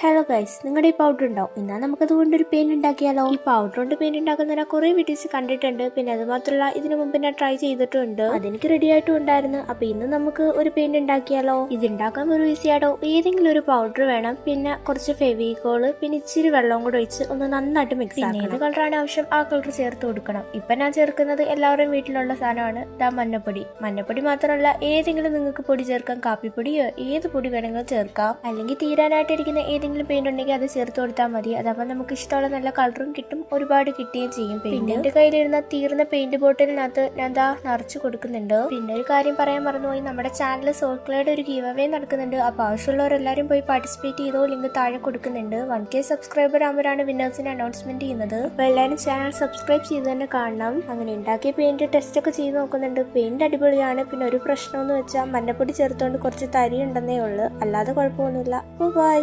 Hello guys, നിങ്ങളുടെ ഈ powder ഉണ്ടോ? എന്നാൽ നമുക്കതുകൊണ്ടൊരു പെയിന്റ് ഉണ്ടാക്കിയാലോ? ഈ പൗഡർ കൊണ്ട് പെയിന്റ് ഉണ്ടാക്കുന്ന കുറെ വീഡിയോസ് കണ്ടിട്ടുണ്ട്. പിന്നെ അത് മാത്രമല്ല, ഇതിനു മുമ്പ് ഞാൻ ട്രൈ ചെയ്തിട്ടുണ്ട്. അതെനിക്ക് റെഡി ആയിട്ടും ഉണ്ടായിരുന്നു. അപ്പൊ ഇന്ന് നമുക്ക് ഒരു പെയിന്റ് ഉണ്ടാക്കിയാലോ? ഇത് ഉണ്ടാക്കാൻ ഒരു ഈസിയാടോ. ഏതെങ്കിലും ഒരു പൗഡർ വേണം, പിന്നെ കുറച്ച് ഫെവിക്കോള്, പിന്നെ ഇച്ചിരി വെള്ളം കൂടെ ഒഴിച്ച് ഒന്ന് നന്നായിട്ട് മിക്സ് ആക്കണം. ഏത് കളറാണ് ആവശ്യം ആ കളർ ചേർത്ത് കൊടുക്കണം. ഇപ്പൊ ഞാൻ ചേർക്കുന്നത് എല്ലാവരുടെയും വീട്ടിലുള്ള സാധനമാണ്, മഞ്ഞപ്പൊടി. മഞ്ഞപ്പൊടി മാത്രമല്ല, ഏതെങ്കിലും നിങ്ങൾക്ക് പൊടി ചേർക്കാം. കാപ്പിപ്പൊടിയോ ഏത് പൊടി വേണമെങ്കിലും ചേർക്കാം. അല്ലെങ്കിൽ തീരാനായിട്ടിരിക്കുന്ന ഏതെങ്കിലും പെയിന്റ് ഉണ്ടെങ്കിൽ അത് ചേർത്ത് കൊടുത്താൽ മതി. അതപ്പോൾ നമുക്ക് ഇഷ്ടമുള്ള നല്ല കളറും കിട്ടും, ഒരുപാട് കിട്ടുകയും ചെയ്യും. പിന്നെ എന്റെ കയ്യിലിരുന്ന തീർന്ന പെയിന്റ് ബോട്ടിലിനകത്ത് ഞാൻ നിറച്ചു കൊടുക്കുന്നുണ്ട്. പിന്നെ ഒരു കാര്യം പറയാൻ മറന്നുപോയി, നമ്മുടെ ചാനൽ സോൾക്ലയുടെ ഒരു ഗീവ് അവേ നടക്കുന്നുണ്ട്. അപ്പൊ ആവശ്യമുള്ളവരെല്ലാരും പോയി പാർട്ടിസിപ്പേറ്റ് ചെയ്തോ. ലിങ്ക് താഴെ കൊടുക്കുന്നുണ്ട്. 1K സബ്സ്ക്രൈബർ ആകുമ്പോഴാണ് വിന്നേഴ്സിനെ അനൗൺസ്മെന്റ് ചെയ്യുന്നത്. അപ്പൊ എല്ലാവരും ചാനൽ സബ്സ്ക്രൈബ് ചെയ്ത് തന്നെ കാണണം. അങ്ങനെ ഉണ്ടാക്കിയ പെയിന്റ് ടെസ്റ്റ് ഒക്കെ ചെയ്ത് നോക്കുന്നുണ്ട്. പെയിന്റ് അടിപൊളിയാണ്. പിന്നെ ഒരു പ്രശ്നം എന്ന് വെച്ചാൽ മഞ്ഞപ്പൊടി ചേർത്തുകൊണ്ട് കുറച്ച് തരി ഉണ്ടെന്നേ ഉള്ളൂ, അല്ലാതെ കുഴപ്പമൊന്നുമില്ല. ബൈ.